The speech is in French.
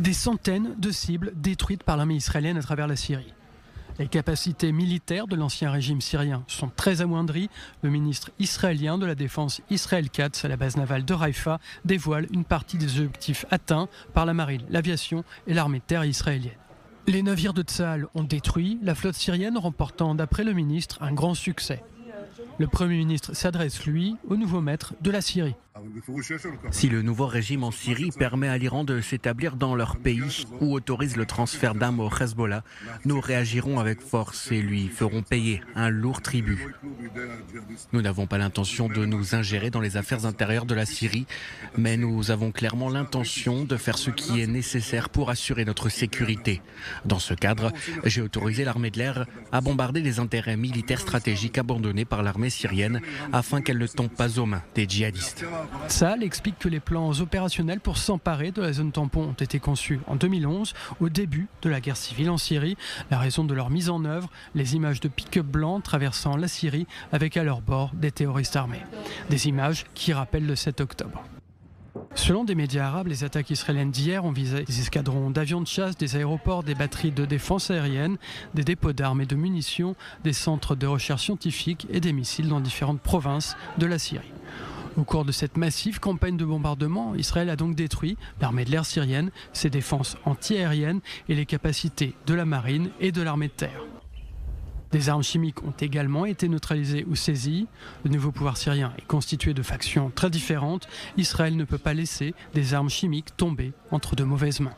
Des centaines de cibles détruites par l'armée israélienne à travers la Syrie. Les capacités militaires de l'ancien régime syrien sont très amoindries. Le ministre israélien de la Défense, Israël Katz, à la base navale de Haïfa, dévoile une partie des objectifs atteints par la marine, l'aviation et l'armée de terre israélienne. Les navires de Tsahal ont détruit la flotte syrienne, remportant, d'après le ministre, un grand succès. Le Premier ministre s'adresse, lui, au nouveau maître de la Syrie. Si le nouveau régime en Syrie permet à l'Iran de s'établir dans leur pays ou autorise le transfert d'armes au Hezbollah, nous réagirons avec force et lui ferons payer un lourd tribut. Nous n'avons pas l'intention de nous ingérer dans les affaires intérieures de la Syrie, mais nous avons clairement l'intention de faire ce qui est nécessaire pour assurer notre sécurité. Dans ce cadre, j'ai autorisé l'armée de l'air à bombarder les intérêts militaires stratégiques abandonnés par l'armée syrienne afin qu'elle ne tombe pas aux mains des djihadistes. Tsahal explique que les plans opérationnels pour s'emparer de la zone tampon ont été conçus en 2011, au début de la guerre civile en Syrie. La raison de leur mise en œuvre, les images de pick-up blancs traversant la Syrie avec à leur bord des terroristes armés. Des images qui rappellent le 7 octobre. Selon des médias arabes, les attaques israéliennes d'hier ont visé des escadrons d'avions de chasse, des aéroports, des batteries de défense aérienne, des dépôts d'armes et de munitions, des centres de recherche scientifique et des missiles dans différentes provinces de la Syrie. Au cours de cette massive campagne de bombardement, Israël a donc détruit l'armée de l'air syrienne, ses défenses anti-aériennes et les capacités de la marine et de l'armée de terre. Des armes chimiques ont également été neutralisées ou saisies. Le nouveau pouvoir syrien est constitué de factions très différentes. Israël ne peut pas laisser des armes chimiques tomber entre de mauvaises mains.